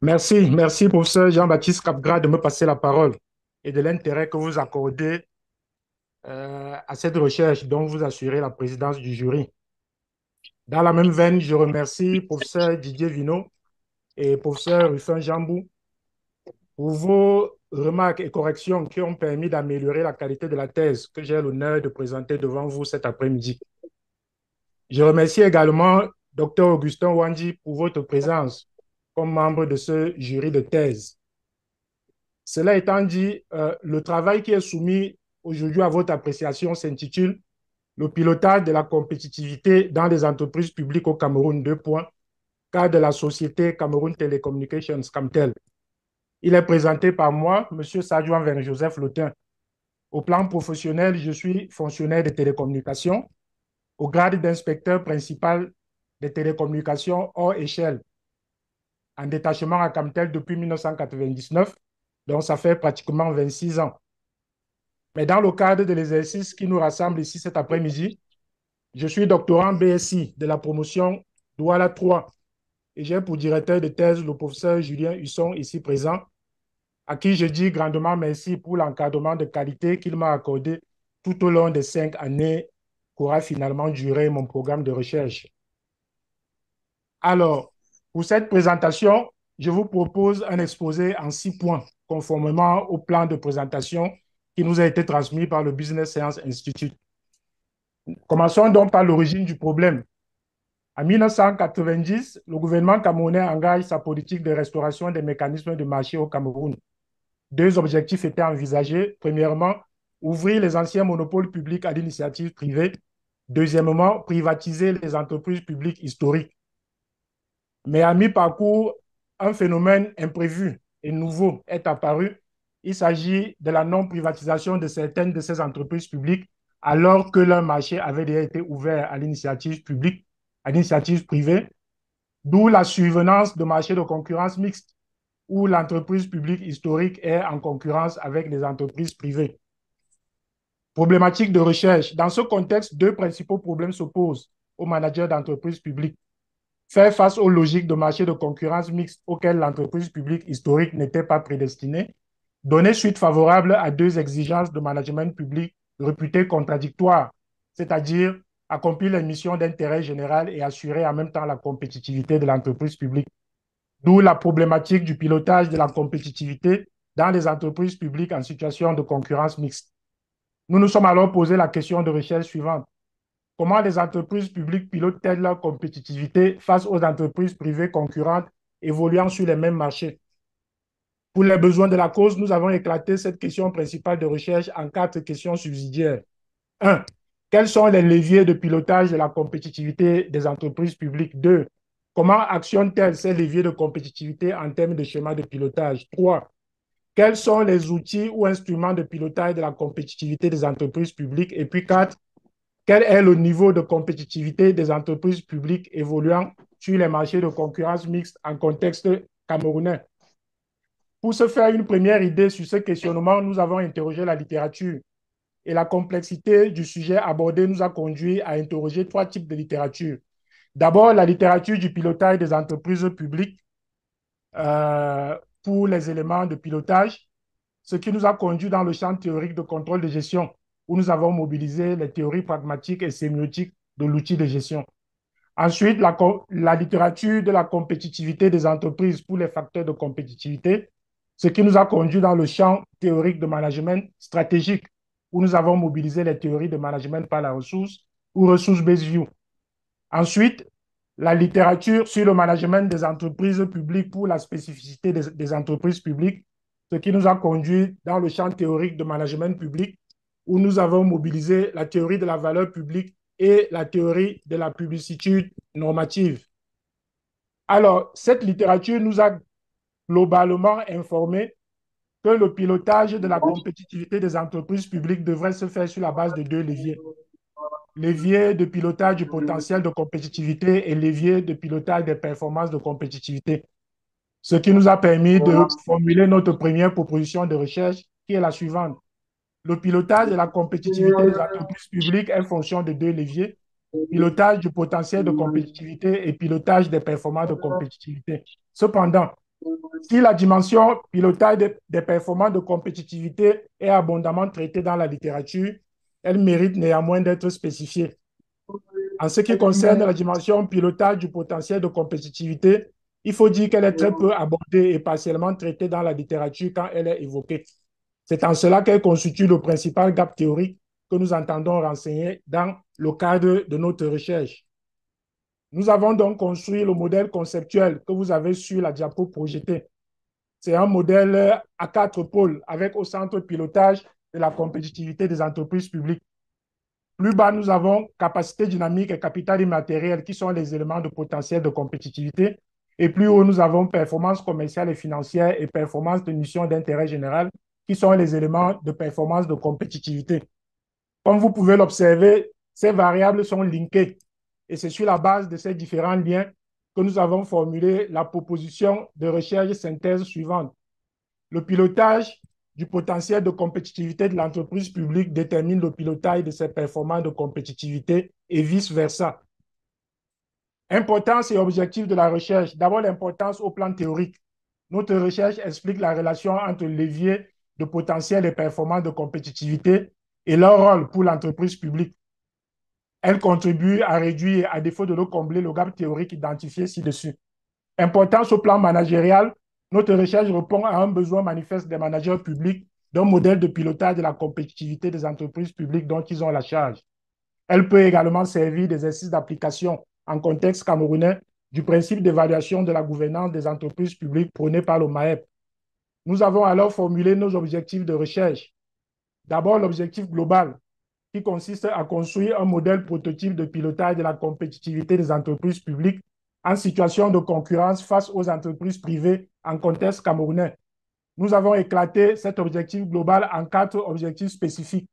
Merci, professeur Jean-Baptiste Capgras, de me passer la parole et de l'intérêt que vous accordez à cette recherche dont vous assurez la présidence du jury. Dans la même veine, je remercie professeur Didier Vino et professeur Rufin Jambou pour vos remarques et corrections qui ont permis d'améliorer la qualité de la thèse que j'ai l'honneur de présenter devant vous cet après-midi. Je remercie également Dr Augustin Wandji pour votre présence comme membre de ce jury de thèse. Cela étant dit, le travail qui est soumis aujourd'hui à votre appréciation s'intitule Le pilotage de la compétitivité dans les entreprises publiques au Cameroun, deux points, cas de la société Cameroun Telecommunications, Camtel. Il est présenté par moi, M. Sadouan Joseph Lotin. Au plan professionnel, je suis fonctionnaire de télécommunications au grade d'inspecteur principal des télécommunications hors échelle, en détachement à Camtel depuis 1999, donc ça fait pratiquement 26 ans. Mais dans le cadre de l'exercice qui nous rassemble ici cet après-midi, je suis doctorant BSI de la promotion Douala 3 et j'ai pour directeur de thèse le professeur Julien Husson, ici présent, à qui je dis grandement merci pour l'encadrement de qualité qu'il m'a accordé tout au long des 5 années qu'aura finalement duré mon programme de recherche. Alors, pour cette présentation, je vous propose un exposé en 6 points, conformément au plan de présentation qui nous a été transmis par le Business Science Institute. Commençons donc par l'origine du problème. En 1990, le gouvernement camerounais engage sa politique de restauration des mécanismes de marché au Cameroun. Deux objectifs étaient envisagés. Premièrement, ouvrir les anciens monopoles publics à l'initiative privée. Deuxièmement, privatiser les entreprises publiques historiques. Mais à mi-parcours, un phénomène imprévu et nouveau est apparu. Il s'agit de la non-privatisation de certaines de ces entreprises publiques alors que leur marché avait déjà été ouvert à l'initiative publique, à l'initiative privée, d'où la survenance de marchés de concurrence mixte où l'entreprise publique historique est en concurrence avec les entreprises privées. Problématique de recherche. Dans ce contexte, deux principaux problèmes s'opposent aux managers d'entreprises publiques. Faire face aux logiques de marché de concurrence mixte auxquelles l'entreprise publique historique n'était pas prédestinée, donner suite favorable à deux exigences de management public réputées contradictoires, c'est-à-dire accomplir les missions d'intérêt général et assurer en même temps la compétitivité de l'entreprise publique. D'où la problématique du pilotage de la compétitivité dans les entreprises publiques en situation de concurrence mixte. Nous nous sommes alors posé la question de recherche suivante. Comment les entreprises publiques pilotent-elles leur compétitivité face aux entreprises privées concurrentes évoluant sur les mêmes marchés? Pour les besoins de la cause, nous avons éclaté cette question principale de recherche en 4 questions subsidiaires. 1. Quels sont les leviers de pilotage de la compétitivité des entreprises publiques? 2. Comment actionnent-elles ces leviers de compétitivité en termes de schéma de pilotage? 3. Quels sont les outils ou instruments de pilotage de la compétitivité des entreprises publiques? Et puis 4. Quel est le niveau de compétitivité des entreprises publiques évoluant sur les marchés de concurrence mixte en contexte camerounais? Pour se faire une première idée sur ce questionnement, nous avons interrogé la littérature et la complexité du sujet abordé nous a conduit à interroger 3 types de littérature. D'abord, la littérature du pilotage des entreprises publiques pour les éléments de pilotage, ce qui nous a conduit dans le champ théorique de contrôle de gestion, où nous avons mobilisé les théories pragmatiques et sémiotiques de l'outil de gestion. Ensuite, la littérature de la compétitivité des entreprises pour les facteurs de compétitivité, ce qui nous a conduit dans le champ théorique de management stratégique, où nous avons mobilisé les théories de management par la ressource ou ressource-based view. Ensuite, la littérature sur le management des entreprises publiques pour la spécificité des entreprises publiques, ce qui nous a conduit dans le champ théorique de management public, où nous avons mobilisé la théorie de la valeur publique et la théorie de la publicitude normative. Alors, cette littérature nous a globalement informé que le pilotage de la compétitivité des entreprises publiques devrait se faire sur la base de deux leviers. Levier de pilotage du potentiel de compétitivité et levier de pilotage des performances de compétitivité. Ce qui nous a permis de formuler notre première proposition de recherche, qui est la suivante. Le pilotage de la compétitivité des entreprises publiques est fonction de deux leviers, pilotage du potentiel de compétitivité et pilotage des performances de compétitivité. Cependant, Si la dimension pilotage des performances de compétitivité est abondamment traitée dans la littérature, elle mérite néanmoins d'être spécifiée. En ce qui concerne la dimension pilotage du potentiel de compétitivité, il faut dire qu'elle est très peu abordée et partiellement traitée dans la littérature quand elle est évoquée. C'est en cela qu'elle constitue le principal gap théorique que nous entendons renseigner dans le cadre de notre recherche. Nous avons donc construit le modèle conceptuel que vous avez sur la diapo projetée. C'est un modèle à 4 pôles avec au centre pilotage de la compétitivité des entreprises publiques. Plus bas, nous avons capacité dynamique et capital immatériel qui sont les éléments de potentiel de compétitivité. Et plus haut, nous avons performance commerciale et financière et performance de mission d'intérêt général qui sont les éléments de performance de compétitivité. Comme vous pouvez l'observer, ces variables sont linkées et c'est sur la base de ces différents liens que nous avons formulé la proposition de recherche synthèse suivante. Le pilotage du potentiel de compétitivité de l'entreprise publique détermine le pilotage de ses performances de compétitivité et vice-versa. Importance et objectif de la recherche. D'abord, l'importance au plan théorique. Notre recherche explique la relation entre le levier de potentiel et performance de compétitivité et leur rôle pour l'entreprise publique. Elle contribue à réduire, à défaut de le combler, le gap théorique identifié ci-dessus. Importance au plan managérial. Notre recherche répond à un besoin manifeste des managers publics d'un modèle de pilotage de la compétitivité des entreprises publiques dont ils ont la charge. Elle peut également servir d'exercice d'application en contexte camerounais du principe d'évaluation de la gouvernance des entreprises publiques prôné par le MAEP. Nous avons alors formulé nos objectifs de recherche. D'abord, l'objectif global, qui consiste à construire un modèle prototype de pilotage de la compétitivité des entreprises publiques en situation de concurrence face aux entreprises privées en contexte camerounais. Nous avons éclaté cet objectif global en 4 objectifs spécifiques.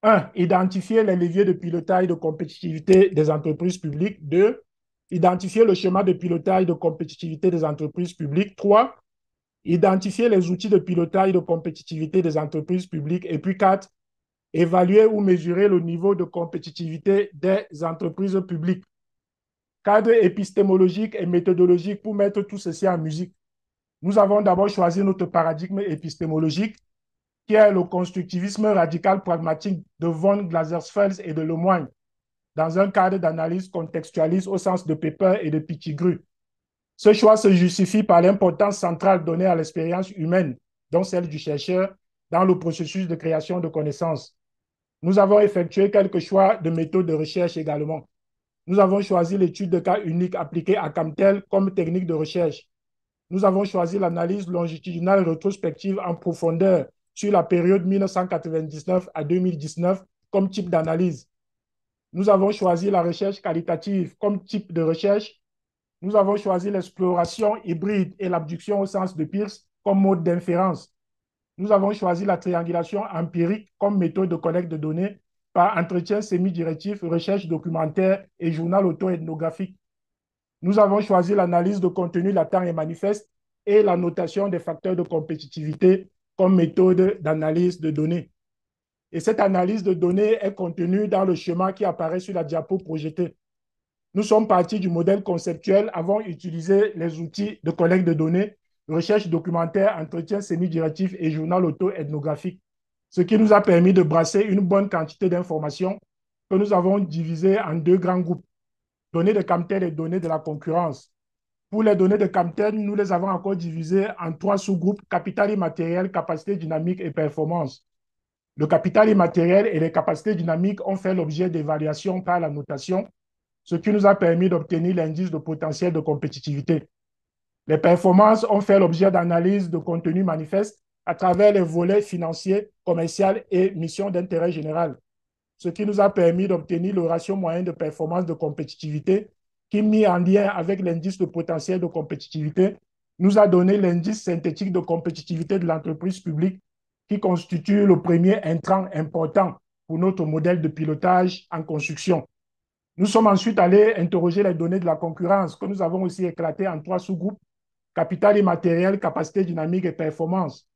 1. Identifier les leviers de pilotage de compétitivité des entreprises publiques. 2. Identifier le schéma de pilotage de compétitivité des entreprises publiques. 3. Identifier les outils de pilotage de compétitivité des entreprises publiques. Et puis 4. Évaluer ou mesurer le niveau de compétitivité des entreprises publiques. Cadre épistémologique et méthodologique pour mettre tout ceci en musique. Nous avons d'abord choisi notre paradigme épistémologique, qui est le constructivisme radical pragmatique de von Glasersfeld et de Lemoine, dans un cadre d'analyse contextualiste au sens de Pepper et de Pettigrew. Ce choix se justifie par l'importance centrale donnée à l'expérience humaine, dont celle du chercheur, dans le processus de création de connaissances. Nous avons effectué quelques choix de méthodes de recherche également. Nous avons choisi l'étude de cas unique appliquée à Camtel comme technique de recherche. Nous avons choisi l'analyse longitudinale rétrospective en profondeur sur la période 1999 à 2019 comme type d'analyse. Nous avons choisi la recherche qualitative comme type de recherche. Nous avons choisi l'exploration hybride et l'abduction au sens de Peirce comme mode d'inférence. Nous avons choisi la triangulation empirique comme méthode de collecte de données par entretien semi-directif, recherche documentaire et journal auto-ethnographique. Nous avons choisi l'analyse de contenu latent et manifeste et la notation des facteurs de compétitivité comme méthode d'analyse de données. Et cette analyse de données est contenue dans le schéma qui apparaît sur la diapo projetée. Nous sommes partis du modèle conceptuel, avons utilisé les outils de collecte de données, recherche documentaire, entretien semi-directif et journal auto-ethnographique, ce qui nous a permis de brasser une bonne quantité d'informations que nous avons divisées en 2 grands groupes, données de Camtel et données de la concurrence. Pour les données de Camtel, nous les avons encore divisées en 3 sous-groupes, capital immatériel, capacité dynamique et performance. Le capital immatériel et les capacités dynamiques ont fait l'objet d'évaluation par la notation, ce qui nous a permis d'obtenir l'indice de potentiel de compétitivité. Les performances ont fait l'objet d'analyses de contenu manifeste à travers les volets financiers, commerciaux et missions d'intérêt général, ce qui nous a permis d'obtenir le ratio moyen de performance de compétitivité qui, mis en lien avec l'indice de potentiel de compétitivité, nous a donné l'indice synthétique de compétitivité de l'entreprise publique qui constitue le premier intrant important pour notre modèle de pilotage en construction. Nous sommes ensuite allés interroger les données de la concurrence que nous avons aussi éclatées en 3 sous-groupes, capital immatériel, capacité dynamique et performance.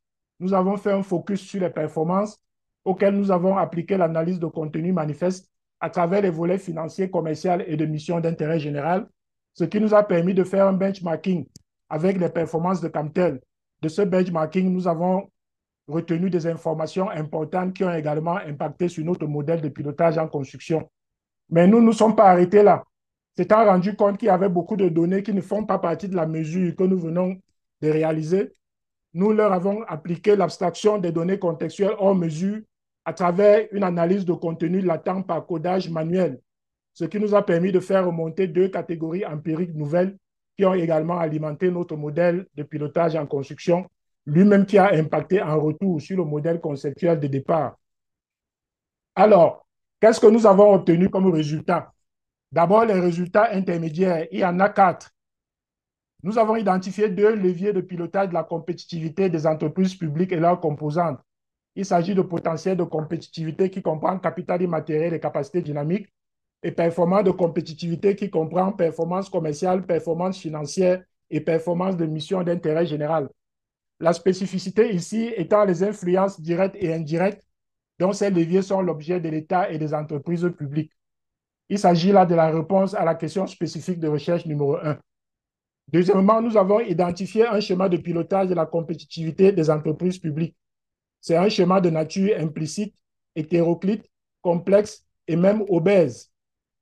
Nous avons fait un focus sur les performances auxquelles nous avons appliqué l'analyse de contenu manifeste à travers les volets financiers, commerciaux et de missions d'intérêt général, ce qui nous a permis de faire un benchmarking avec les performances de Camtel. De ce benchmarking, nous avons retenu des informations importantes qui ont également impacté sur notre modèle de pilotage en construction. Mais nous ne nous sommes pas arrêtés là. S'étant rendu compte qu'il y avait beaucoup de données qui ne font pas partie de la mesure que nous venons de réaliser, nous leur avons appliqué l'abstraction des données contextuelles hors mesure à travers une analyse de contenu latent par codage manuel, ce qui nous a permis de faire remonter deux catégories empiriques nouvelles qui ont également alimenté notre modèle de pilotage en construction, lui-même qui a impacté en retour sur le modèle conceptuel de départ. Alors, qu'est-ce que nous avons obtenu comme résultat? D'abord, les résultats intermédiaires, il y en a 4. Nous avons identifié 2 leviers de pilotage de la compétitivité des entreprises publiques et leurs composantes. Il s'agit de potentiel de compétitivité qui comprend capital immatériel et capacité dynamique, et performance de compétitivité qui comprend performance commerciale, performance financière et performance de mission d'intérêt général. La spécificité ici étant les influences directes et indirectes dont ces leviers sont l'objet de l'État et des entreprises publiques. Il s'agit là de la réponse à la question spécifique de recherche numéro 1. Deuxièmement, nous avons identifié un schéma de pilotage de la compétitivité des entreprises publiques. C'est un schéma de nature implicite, hétéroclite, complexe et même obèse,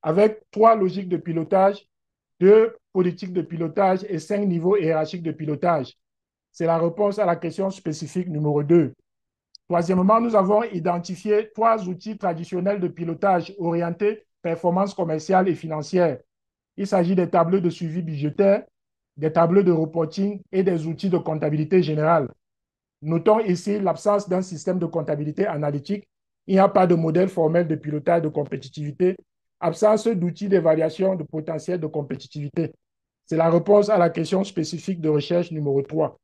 avec 3 logiques de pilotage, 2 politiques de pilotage et 5 niveaux hiérarchiques de pilotage. C'est la réponse à la question spécifique numéro 2. Troisièmement, nous avons identifié 3 outils traditionnels de pilotage orientés performance commerciale et financière. Il s'agit des tableaux de suivi budgétaire, des tableaux de reporting et des outils de comptabilité générale. Notons ici l'absence d'un système de comptabilité analytique. Il n'y a pas de modèle formel de pilotage de compétitivité, absence d'outils d'évaluation de potentiel de compétitivité. C'est la réponse à la question spécifique de recherche numéro 3.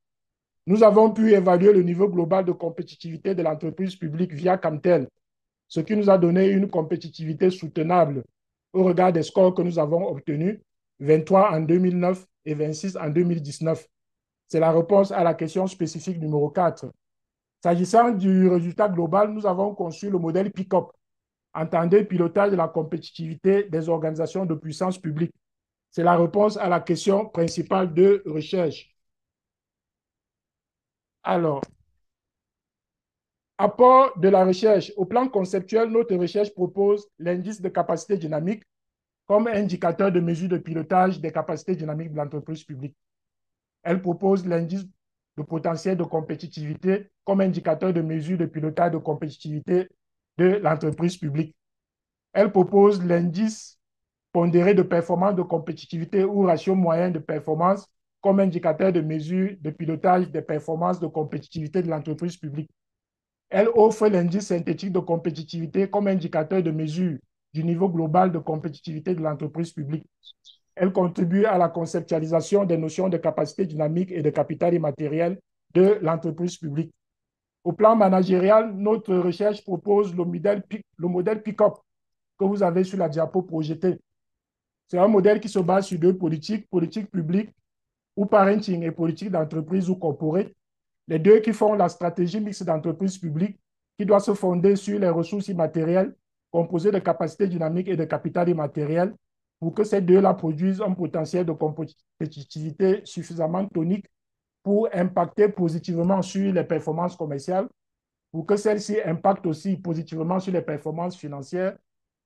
Nous avons pu évaluer le niveau global de compétitivité de l'entreprise publique via Camtel, ce qui nous a donné une compétitivité soutenable au regard des scores que nous avons obtenus, 23 en 2009 et 26 en 2019. C'est la réponse à la question spécifique numéro 4. S'agissant du résultat global, nous avons conçu le modèle PICOP, entendez pilotage de la compétitivité des organisations de puissance publique. C'est la réponse à la question principale de recherche. Alors, apport de la recherche. Au plan conceptuel, notre recherche propose l'indice de capacité dynamique comme indicateur de mesure de pilotage des capacités dynamiques de l'entreprise publique. Elle propose l'indice de potentiel de compétitivité comme indicateur de mesure de pilotage de compétitivité de l'entreprise publique. Elle propose l'indice pondéré de performance de compétitivité ou ratio moyen de performance comme indicateur de mesure de pilotage des performances de compétitivité de l'entreprise publique. Elle offre l'indice synthétique de compétitivité comme indicateur de mesure du niveau global de compétitivité de l'entreprise publique. Elle contribue à la conceptualisation des notions de capacité dynamique et de capital immatériel de l'entreprise publique. Au plan managérial, notre recherche propose le modèle PICOP que vous avez sur la diapo projetée. C'est un modèle qui se base sur 2 politiques, politique publique ou parenting et politique d'entreprise ou corporate, les 2 qui font la stratégie mixte d'entreprise publique qui doit se fonder sur les ressources immatérielles composées de capacités dynamiques et de capital immatériel pour que ces 2-là produisent un potentiel de compétitivité suffisamment tonique pour impacter positivement sur les performances commerciales, pour que celles-ci impactent aussi positivement sur les performances financières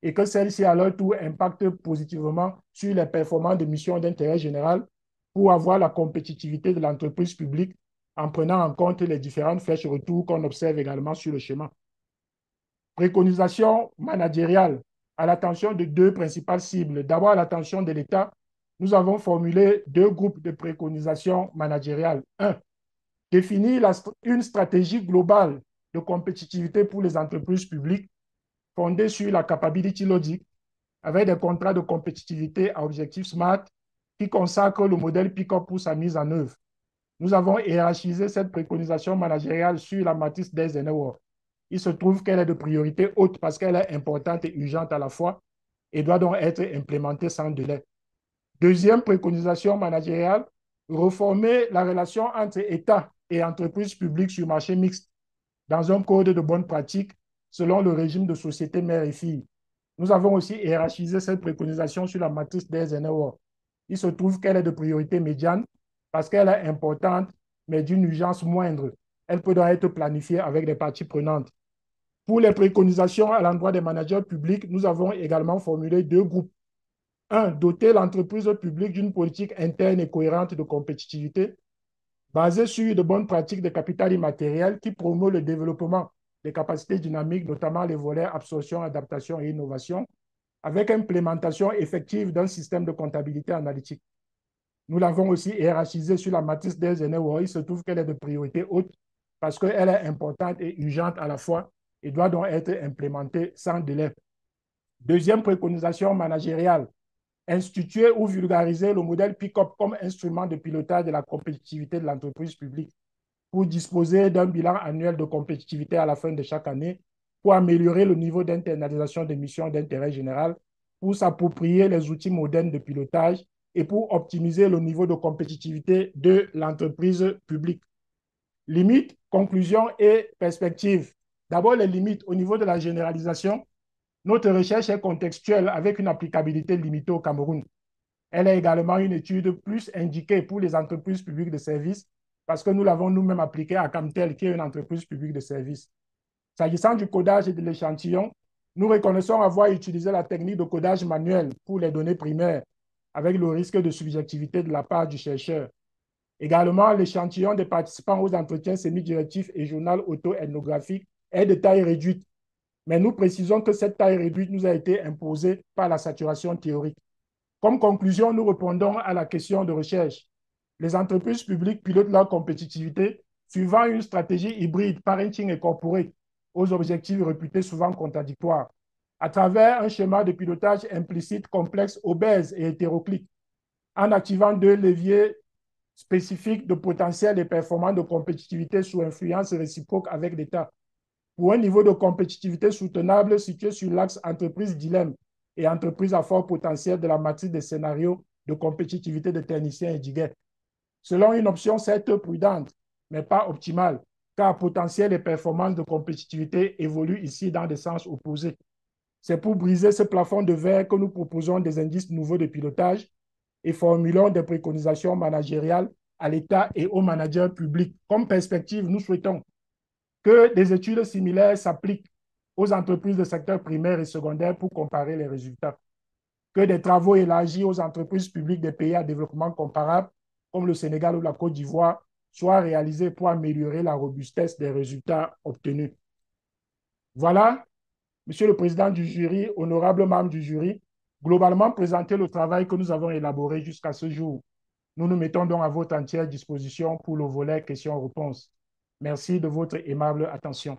et que celles-ci, à leur tour, impactent positivement sur les performances de missions d'intérêt général pour avoir la compétitivité de l'entreprise publique en prenant en compte les différentes flèches retour qu'on observe également sur le schéma. Préconisation managériale à l'attention de 2 principales cibles. D'abord, à l'attention de l'État, nous avons formulé 2 groupes de préconisations managériales. 1. Définir une stratégie globale de compétitivité pour les entreprises publiques fondée sur la capability logic avec des contrats de compétitivité à objectifs SMART qui consacrent le modèle PICOP pour sa mise en œuvre. Nous avons hiérarchisé cette préconisation managériale sur la matrice d'Eisenhower. Il se trouve qu'elle est de priorité haute parce qu'elle est importante et urgente à la fois et doit donc être implémentée sans délai. Deuxième préconisation managériale, reformer la relation entre État et entreprises publiques sur marché mixte dans un code de bonnes pratiques selon le régime de société mère et fille. Nous avons aussi hiérarchisé cette préconisation sur la matrice d'Eisenhower. Il se trouve qu'elle est de priorité médiane parce qu'elle est importante, mais d'une urgence moindre. Elle peut donc être planifiée avec les parties prenantes. Pour les préconisations à l'endroit des managers publics, nous avons également formulé deux groupes. Un, doter l'entreprise publique d'une politique interne et cohérente de compétitivité basée sur de bonnes pratiques de capital immatériel qui promeut le développement des capacités dynamiques, notamment les volets absorption, adaptation et innovation, avec implémentation effective d'un système de comptabilité analytique. Nous l'avons aussi hiérarchisé sur la matrice des Eisenhower. Il se trouve qu'elle est de priorité haute parce qu'elle est importante et urgente à la fois et doit donc être implémentée sans délai. Deuxième préconisation managériale, instituer ou vulgariser le modèle PICOP comme instrument de pilotage de la compétitivité de l'entreprise publique pour disposer d'un bilan annuel de compétitivité à la fin de chaque année, pour améliorer le niveau d'internalisation des missions d'intérêt général, pour s'approprier les outils modernes de pilotage et pour optimiser le niveau de compétitivité de l'entreprise publique. Limites, conclusions et perspectives. D'abord, les limites au niveau de la généralisation. Notre recherche est contextuelle avec une applicabilité limitée au Cameroun. Elle est également une étude plus indiquée pour les entreprises publiques de services parce que nous l'avons nous-mêmes appliquée à Camtel, qui est une entreprise publique de services. S'agissant du codage et de l'échantillon, nous reconnaissons avoir utilisé la technique de codage manuel pour les données primaires avec le risque de subjectivité de la part du chercheur. Également, l'échantillon des participants aux entretiens semi-directifs et journal auto-ethnographique est de taille réduite. Mais nous précisons que cette taille réduite nous a été imposée par la saturation théorique. Comme conclusion, nous répondons à la question de recherche. Les entreprises publiques pilotent leur compétitivité suivant une stratégie hybride, parenting et corporate, aux objectifs réputés souvent contradictoires, à travers un schéma de pilotage implicite, complexe, obèse et hétéroclite, en activant deux leviers spécifiques de potentiel et performance de compétitivité sous influence réciproque avec l'État, pour un niveau de compétitivité soutenable situé sur l'axe entreprise dilemme et entreprise à fort potentiel de la matrice des scénarios de compétitivité de techniciens et d'IGET. Selon une option certes prudente, mais pas optimale, car potentiel et performance de compétitivité évoluent ici dans des sens opposés. C'est pour briser ce plafond de verre que nous proposons des indices nouveaux de pilotage et formulons des préconisations managériales à l'État et aux managers publics. Comme perspective, nous souhaitons que des études similaires s'appliquent aux entreprises de secteur primaire et secondaire pour comparer les résultats, que des travaux élargis aux entreprises publiques des pays à développement comparable, comme le Sénégal ou la Côte d'Ivoire, soient réalisés pour améliorer la robustesse des résultats obtenus. Voilà, Monsieur le Président du jury, honorables membres du jury, globalement présenter le travail que nous avons élaboré jusqu'à ce jour. Nous nous mettons donc à votre entière disposition pour le volet questions-réponses. Merci de votre aimable attention.